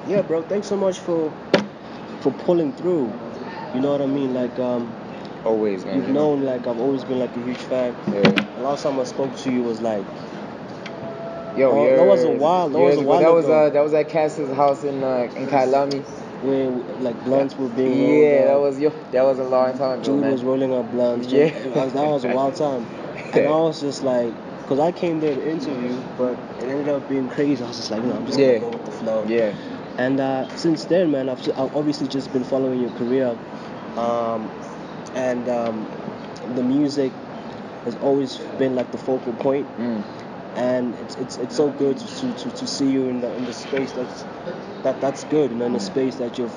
Yeah, bro. Thanks so much for pulling through. You know what I mean? Like Always, man. you've known, like I've always been like a huge fan. Yeah. The last time I spoke to you was like, Yo, that was a while. That was years a ago. while ago. That was at Cass's house in Kailami. Where like blunts were being rolled Yeah, up. that was a long time ago, Jude man. was rolling up blunts. Yeah. That was a wild time. And I was just like, because I came there to interview, but it ended up being crazy. I was just like, I'm just gonna go with the flow. Yeah. And since then, man, I've obviously just been following your career, and the music has always been like the focal point. And it's so good to see you in the space that's good, in the space that you've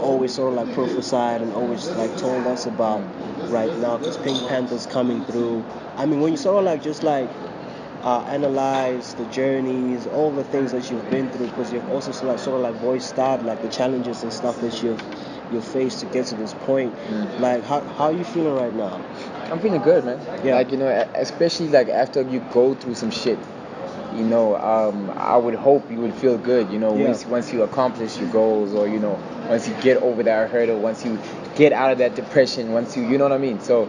always sort of like prophesied and always like told us about right now, because Pink Panther's coming through. I mean, when you sort of like just like analyze the journeys, all the things that you've been through, because you've also sort of like voiced out like the challenges and stuff that you've faced to get to this point. Like how are you feeling right now? I'm feeling good, man. Yeah. Like, especially like after you go through some shit, I would hope you would feel good, once you accomplish your goals, or, once you get over that hurdle, once you get out of that depression, once you know what I mean? So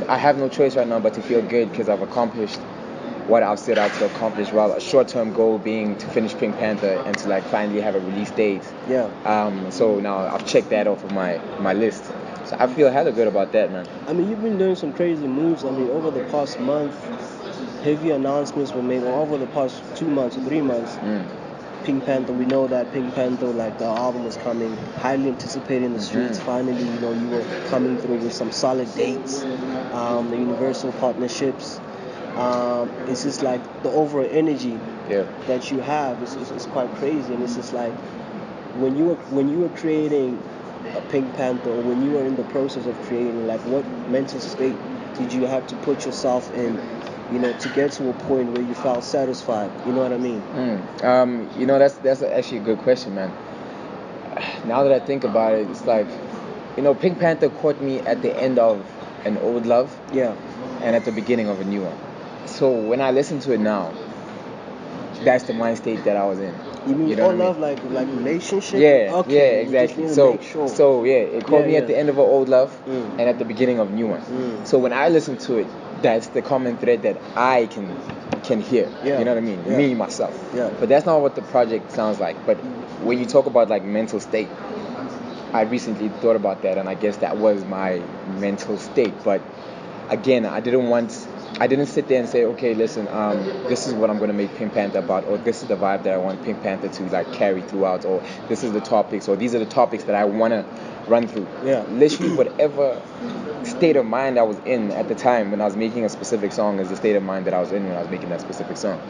I have no choice right now but to feel good, because I've accomplished what I've set out to accomplish. Well, a short-term goal being to finish Pink Panther and to like finally have a release date. Yeah. So now I've checked that off of my list. So I feel hella good about that, man. I mean, you've been doing some crazy moves. I mean, over the past month, heavy announcements were made. Or over the past 2 months or 3 months, Pink Panther, we know that Pink Panther, like the album was coming, highly anticipated in the streets. Finally, you were coming through with some solid dates, the Universal partnerships. It's just like the overall energy that you have is quite crazy, and it's just like when you were creating a Pink Panther, or when you were in the process of creating, like what mental state did you have to put yourself in, to get to a point where you felt satisfied? You know what I mean? That's actually a good question, man. Now that I think about it, it's like, Pink Panther caught me at the end of an old love, and at the beginning of a new one. So when I listen to it now, that's the mind state that I was in. You mean old love, like relationship? Yeah, okay, exactly. It caught me at the end of an old love and at the beginning of a new one. So when I listen to it, that's the common thread that I can hear. You know what I mean? Me, myself. But that's not what the project sounds like. But when you talk about like mental state, I recently thought about that, and I guess that was my mental state. But again, I didn't sit there and say, okay, listen, this is what I'm going to make Pink Panther about, or this is the vibe that I want Pink Panther to like carry throughout, or this is the topics, or these are the topics that I want to run through. Literally whatever state of mind I was in at the time when I was making a specific song is the state of mind that I was in when I was making that specific song.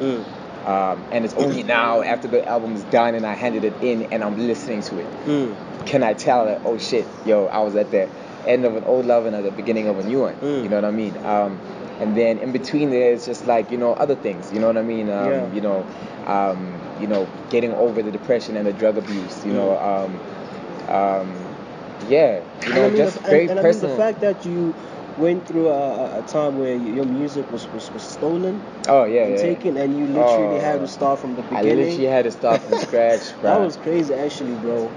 And it's only now, after the album is done and I handed it in and I'm listening to it, can I tell that, oh shit, yo, I was at the end of an old love and at the beginning of a new one. You know what I mean? And then in between there is just like, other things, you know what I mean? Getting over the depression and the drug abuse, just very personal. I mean, the fact that you went through a time where your music was stolen and taken, and you literally had to start from the beginning. I literally had to start from scratch, bro. That was crazy, actually, bro.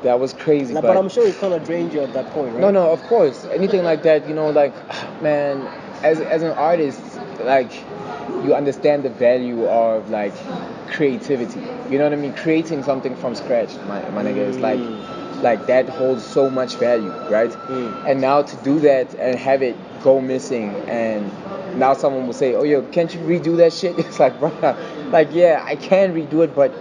That was crazy. But I'm sure it kind of drained you at that point, right? No, of course. Anything like that, man, as an artist, like, you understand the value of like creativity. You know what I mean? Creating something from scratch, my nigga, is like that holds so much value, right? And now to do that and have it go missing, and now someone will say, oh yo, can't you redo that shit? It's like, bro, like, yeah, I can redo it, but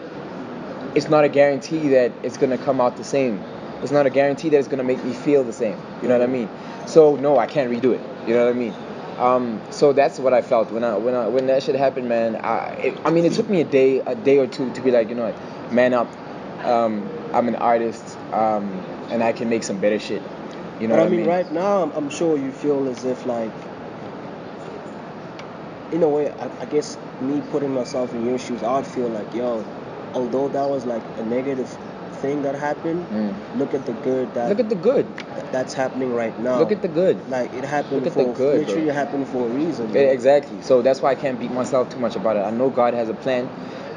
it's not a guarantee that it's gonna come out the same. It's not a guarantee that it's gonna make me feel the same. You know what I mean? So no, I can't redo it. You know what I mean? So that's what I felt when that shit happened, man. It took me a day or two to be like, you know what, man up. I'm an artist, and I can make some better shit. You know but what I mean? Right now, I'm sure you feel as if, like, in a way, I guess me putting myself in your shoes, I'd feel like, yo, although that was like a negative thing that happened, look at the good. That's happening right now. Look at the good. Like, it happened literally happened for a reason. Yeah, exactly. So that's why I can't beat myself too much about it. I know God has a plan,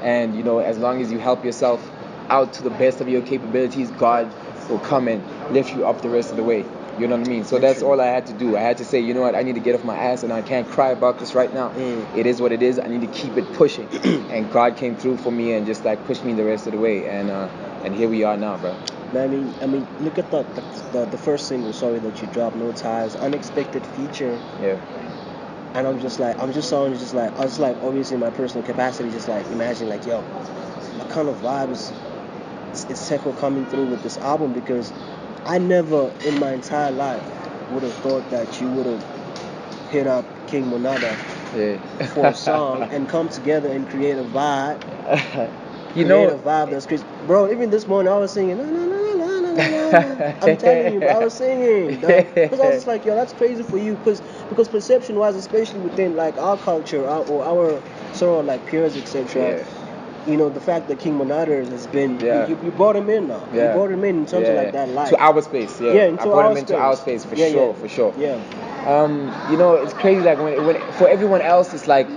and as long as you help yourself out to the best of your capabilities, God will come and lift you up the rest of the way. You know what I mean? So that's all I had to do. I had to say, you know what, I need to get off my ass and I can't cry about this right now. It is what it is. I need to keep it pushing. And God came through for me and just like pushed me the rest of the way. And here we are now, bro. I mean, look at the first single, sorry, that you dropped, No Ties, unexpected feature. Yeah. And I was just like, obviously in my personal capacity, just like imagine like, yo, what kind of vibes is Tshego coming through with this album? Because I never in my entire life would have thought that you would have hit up King Monada for a song and come together and create a vibe. A vibe that's crazy. Bro, even this morning I was singing, I'm telling you, I was singing. Because I was just like, yo, that's crazy for you. Because perception-wise, especially within like our culture or our sort of like peers, etc., you know, the fact that King Monada has been, you brought him in now. You brought him in terms of like that life. To our space, I brought him into our space for sure. Yeah. You know, it's crazy, like when for everyone else, it's like,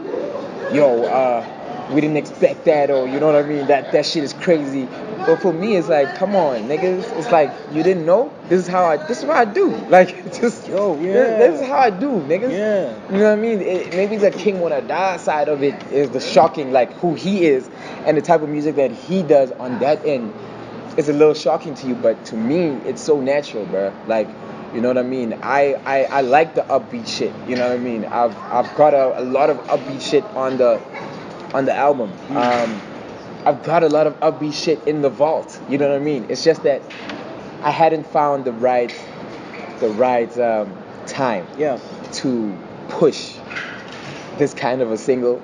yo, we didn't expect that, or you know what I mean, that shit is crazy. But for me, it's like, come on, niggas. It's like, you didn't know? This is what I do. Like, just, this is how I do, niggas. Yeah. You know what I mean? Maybe the King Monada side of it is the shocking, like who he is and the type of music that he does on that end. It's a little shocking to you, but to me, it's so natural, bro. Like, you know what I mean? I like the upbeat shit. You know what I mean? I've got a lot of upbeat shit on the album. I've got a lot of upbeat shit in the vault. You know what I mean? It's just that I hadn't found the right time to push this kind of a single.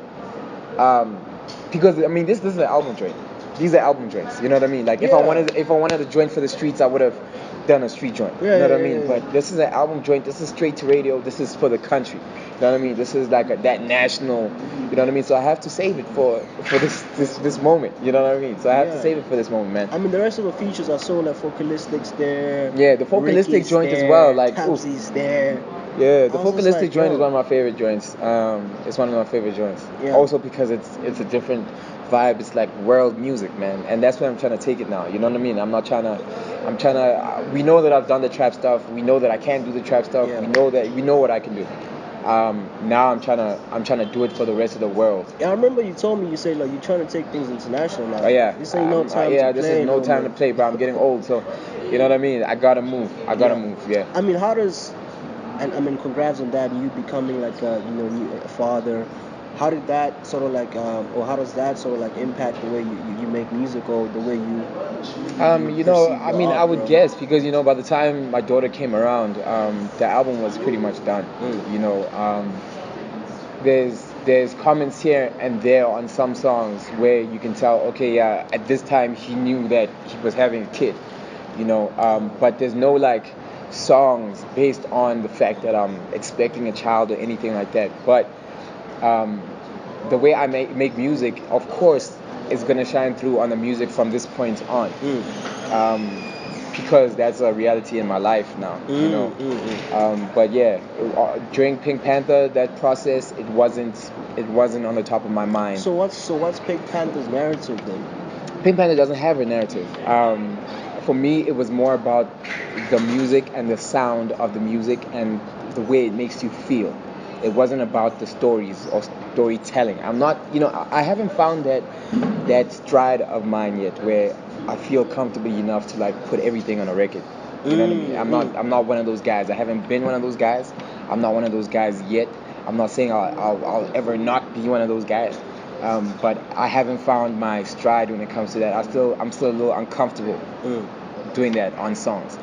Because I mean, this is an album joint. These are album joints. You know what I mean? Like if I wanted a joint for the streets, I would have done a street joint. You know what I mean? But this is an album joint. This is straight to radio. This is for the country. You know what I mean? This is like that national. You know what I mean? So I have to save it for this moment. You know what I mean? So I have to save it for this moment, man. I mean, the rest of the features are so like Focalistics there. Yeah, the Focalistic Ricky's joint there, as well. Like Tapsy's there. Yeah, the Focalistic joint is one of my favorite joints. It's one of my favorite joints. Yeah. Also because it's a different vibe. It's like world music, man, and that's where I'm trying to take it now. You know what I mean? I'm trying to. We know that I've done the trap stuff. We know that I can't do the trap stuff. Yeah. We know what I can do. Now I'm trying to do it for the rest of the world. Yeah, I remember you told me, you said like you're trying to take things international now. Oh yeah. This ain't no time to play. This is no time to play, bro. I'm getting old, so you know what I mean. I gotta move. Yeah. I mean, how does, and I mean, congrats on that. You becoming like a father. How did that sort of like, or how does that sort of like impact the way you make music, or the way you I would guess, because by the time my daughter came around, the album was pretty much done. There's comments here and there on some songs where you can tell, okay, yeah, at this time he knew that he was having a kid, but there's no like songs based on the fact that I'm expecting a child or anything like that. But the way I make music, of course, is going to shine through on the music from this point on. Because that's a reality in my life now, But yeah, during Pink Panther, that process, it wasn't on the top of my mind. So what's Pink Panther's narrative then? Pink Panther doesn't have a narrative. For me, it was more about the music and the sound of the music and the way it makes you feel. It wasn't about the stories or storytelling. I'm not, I haven't found that stride of mine yet where I feel comfortable enough to like put everything on a record. You know what I mean? I'm not one of those guys. I haven't been one of those guys. I'm not one of those guys yet. I'm not saying I'll ever not be one of those guys. But I haven't found my stride when it comes to that. I'm still a little uncomfortable doing that on songs.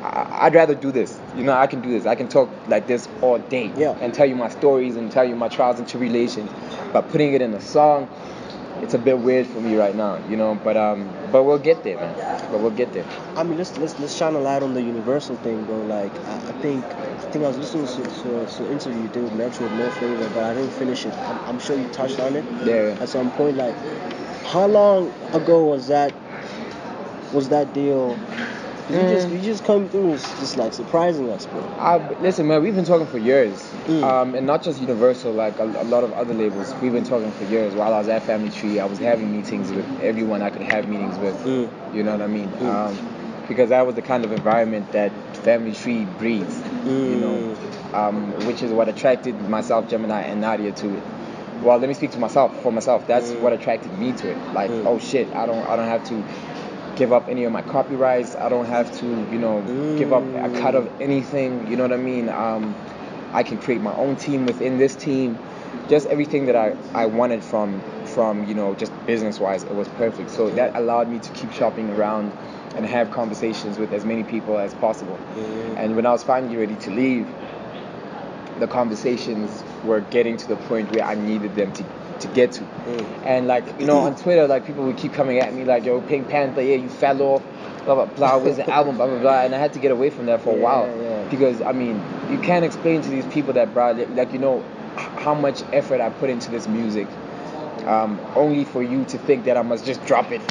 I'd rather do this. I can do this. I can talk like this all day and tell you my stories and tell you my trials and tribulations. But putting it in a song, it's a bit weird for me right now, But we'll get there, man. I mean, let's shine a light on the universal thing, bro. Like, I think I was listening to an interview you did with Metro with No Flavor, but I didn't finish it. I'm sure you touched on it. Yeah. At some point, like, how long ago was that deal You just come through and it's just like surprising us, bro. Listen, man, we've been talking for years. And not just Universal, like a lot of other labels. We've been talking for years. While I was at Family Tree, I was having meetings with everyone I could have meetings with. You know what I mean? Because that was the kind of environment that Family Tree breeds. You know, which is what attracted myself, Gemini, and Nadia to it. Well, let me speak for myself. That's what attracted me to it. Like, oh shit, I don't have to give up any of my copyrights. I don't have to, give up a cut of anything. You know what I mean? I can create my own team within this team. Just everything that I wanted from just business-wise, it was perfect. So that allowed me to keep shopping around and have conversations with as many people as possible. And when I was finally ready to leave, the conversations were getting to the point where I needed them to get to. And like, on Twitter, like people would keep coming at me like, yo, Pink Panther, yeah, you fell off, blah, blah, blah, where's the album, blah, blah, blah. And I had to get away from that for a while. Because, I mean, you can't explain to these people that, bro, like, how much effort I put into this music, only for you to think that I must just drop it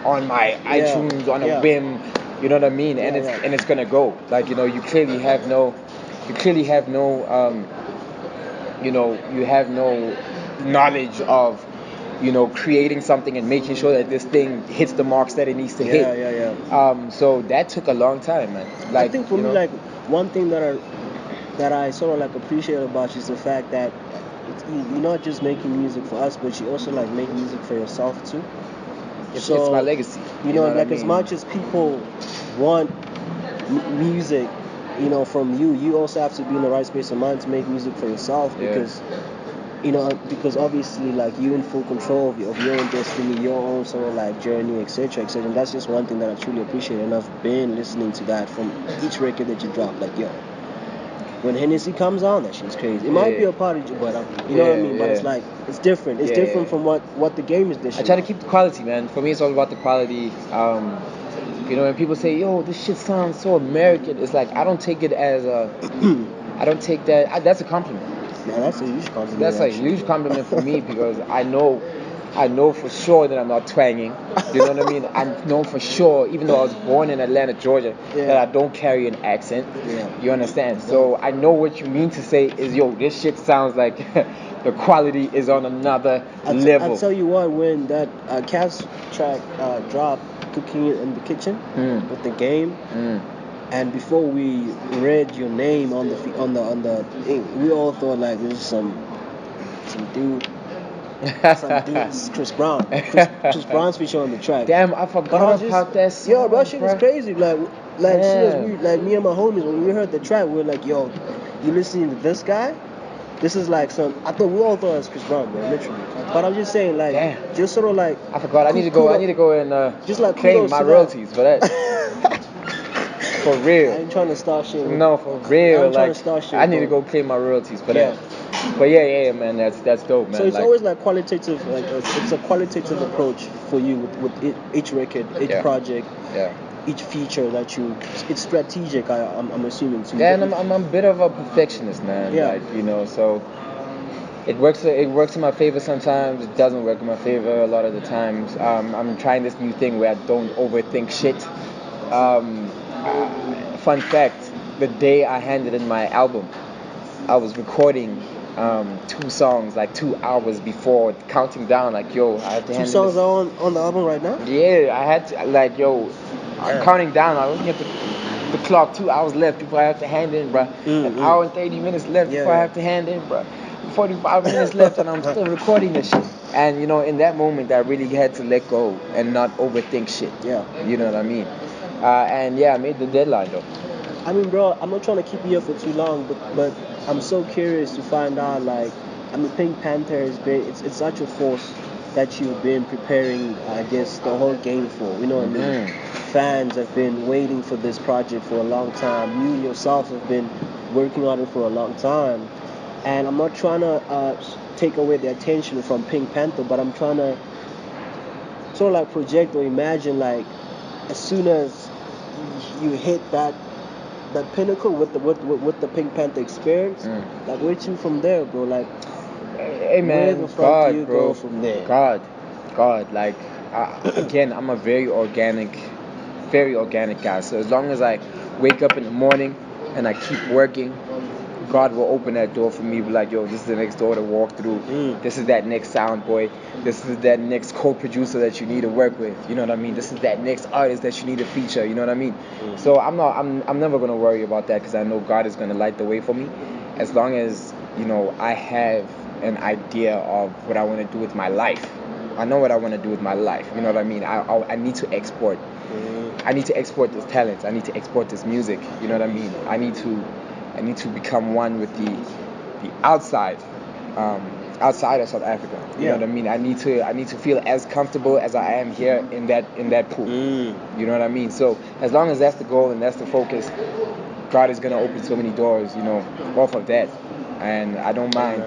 on my iTunes on a whim, you know what I mean? And it's gonna go. Like, you clearly have no you have no knowledge of creating something and making sure that this thing hits the marks that it needs to hit. So that took a long time, man. Like, I think for me, like, one thing that I sort of like appreciate about you is the fact that you're not just making music for us, but you also like make music for yourself too. It's my legacy. You know like, I mean? As much as people want music, from you, you also have to be in the right space of mind to make music for yourself, because because obviously, like, you're in full control of your own destiny, your own sort of like journey, etc., etc. And that's just one thing that I truly appreciate, and I've been listening to that from each record that you drop. Like, yo, when Hennessy comes on, that shit's crazy. It might be a party, but you know what I mean. But it's like, it's different. It's different from what the game is dishing. I try to keep the quality, man. For me, it's all about the quality. When people say, yo, this shit sounds so American, it's like, I don't take it as I don't take that, that's a compliment. Yeah, that's a huge compliment. That's a huge compliment for me, because I know for sure that I'm not twanging. You know what I mean? I know for sure, even though I was born in Atlanta, Georgia, that I don't carry an accent. You understand? So I know what you mean to say is, yo, this shit sounds like the quality is on another level. I'll tell you what, when that Cavs track dropped, Cooking in the Kitchen, with the game, and before we read your name on the ink, we all thought like this is some dude. This is Chris Brown. Chris Brown's feature on the track. Damn, I forgot about that song. Yo, that shit is crazy. Like me and my homies, when we heard the track, we were like, yo, you listening to this guy? This is like I thought we all thought it was Chris Brown, bro, literally. But I'm just saying, like, just sort of like, I forgot. I need to go and just like claim my royalties for that. For real. I ain't trying to start shit. No, for real. I'm trying to start shit. I need to go claim my royalties for that. But yeah, man, that's dope, man. So it's always like qualitative, like it's a qualitative approach for you with each record, each project. Each feature that it's strategic. I'm assuming too. Yeah, and I'm a bit of a perfectionist, man. Yeah. Like, so it works in my favor sometimes. It doesn't work in my favor a lot of the times. I'm trying this new thing where I don't overthink shit. Fun fact: the day I handed in my album, I was recording 2 songs like 2 hours before, counting down. Like, yo, I have to hand 2 songs are on the album right now. Yeah, I had to, like, yo. I'm counting down. I was looking at the clock. 2 hours left before I have to hand in, bro. An hour and 30 minutes left before I have to hand in, bro. 45 minutes left, and I'm still recording this shit. And in that moment, I really had to let go and not overthink shit. Yeah, you know what I mean. I made the deadline though. I mean, bro, I'm not trying to keep you here for too long, but I'm so curious to find out. Like, I mean, Pink Panther it's such a force that you've been preparing, I guess, the whole game for. You know what I mean? Fans have been waiting for this project for a long time. You yourself have been working on it for a long time. And I'm not trying to take away the attention from Pink Panther, but I'm trying to sort of like project or imagine, like, as soon as you hit that pinnacle with the Pink Panther experience, like, where to from there, bro? Like, hey man, where the fuck do you go from there? God, like, again, I'm a very organic very organic, guys. So as long as I wake up in the morning and I keep working, God will open that door for me. Be like, yo, this is the next door to walk through. This is that next sound boy. This is that next co-producer that you need to work with. You know what I mean? This is that next artist that you need to feature. You know what I mean? So I'm never gonna worry about that because I know God is gonna light the way for me. As long as I have an idea of what I want to do with my life. I know what I want to do with my life. You know what I mean? I need to export. I need to export this talent. I need to export this music. You know what I mean? I need to become one with the outside of South Africa. You know what I mean? I need to feel as comfortable as I am here in that pool. You know what I mean? So as long as that's the goal and that's the focus, God is gonna open so many doors, off of that. And I don't mind.